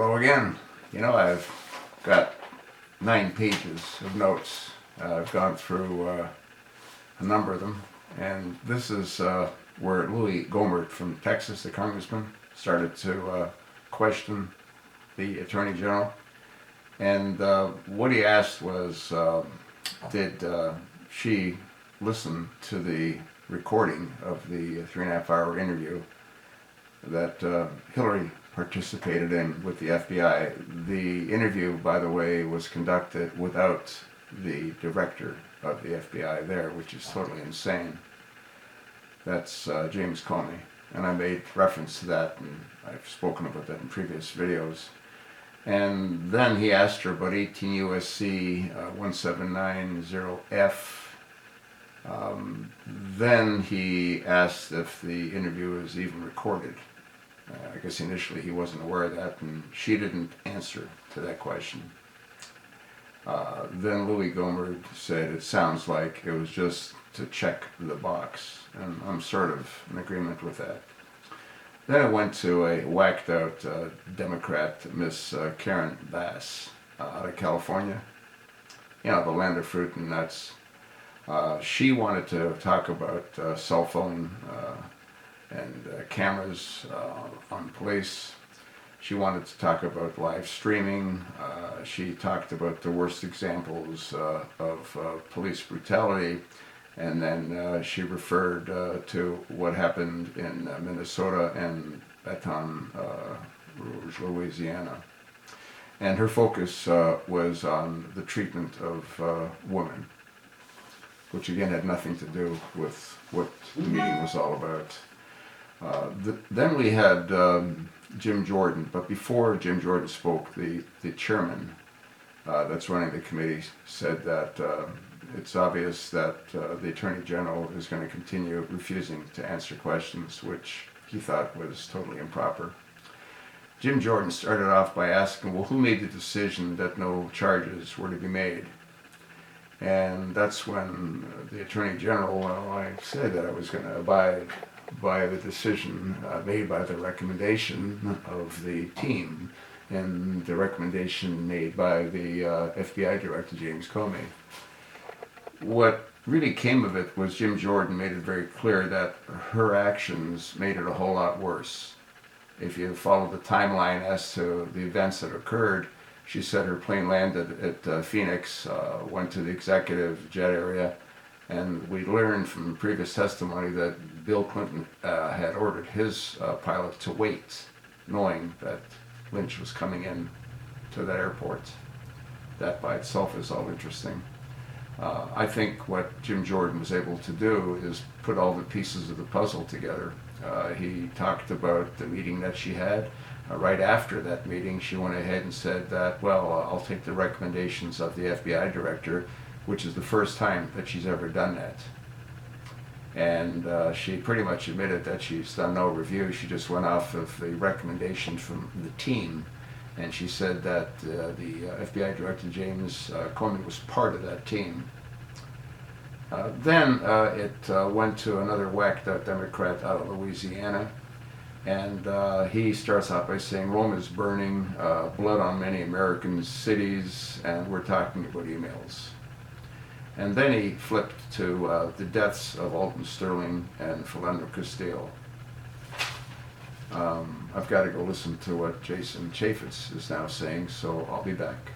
Well, again, I've got 9 pages of notes. I've gone through a number of them, and this is where Gohmert from Texas, the congressman, started to question the Attorney General. And what he asked was, did she listen to the recording of the 3.5-hour interview that Hillary participated in with the FBI. The interview, by the way, was conducted without the director of the FBI there, which is totally insane. That's James Comey, and I made reference to that, and I've spoken about that in previous videos. And then he asked her about 18 U.S.C. 1790F. Then he asked if the interview was even recorded. I guess initially he wasn't aware of that, and she didn't answer to that question. Then Gohmert said it sounds like it was just to check the box, and I'm sort of in agreement with that. Then it went to a whacked-out Democrat, Miss Karen Bass, out of California. The land of fruit and nuts. She wanted to talk about cell phone and cameras on police. She wanted to talk about live streaming. She talked about the worst examples of police brutality, and then she referred to what happened in Minnesota and Baton Rouge, Louisiana. And her focus was on the treatment of women, which again had nothing to do with what the meeting was all about. Then we had Jim Jordan, but before Jim Jordan spoke, the chairman that's running the committee said that it's obvious that the Attorney General is going to continue refusing to answer questions, which he thought was totally improper. Jim Jordan started off by asking, well, who made the decision that no charges were to be made? And that's when the Attorney General, I said that I was going to abide by the decision made by the recommendation of the team and the recommendation made by the FBI Director, James Comey. What really came of it was Jim Jordan made it very clear that her actions made it a whole lot worse. If you follow the timeline as to the events that occurred, she said her plane landed at Phoenix, went to the executive jet area, and we learned from previous testimony that Bill Clinton had ordered his pilot to wait, knowing that Lynch was coming in to that airport. That by itself is all interesting. I think what Jim Jordan was able to do is put all the pieces of the puzzle together. He talked about the meeting that she had. Right after that meeting, she went ahead and said that, well, I'll take the recommendations of the FBI director, which is the first time that she's ever done that. And she pretty much admitted that she's done no review. She just went off of the recommendation from the team. And she said that the FBI Director James Comey was part of that team. Then it went to another whacked-out Democrat out of Louisiana. And he starts out by saying Rome is burning, blood on many American cities, and we're talking about emails. And then he flipped to the deaths of Alton Sterling and Philando Castile. I've got to go listen to what Jason Chaffetz is now saying, so I'll be back.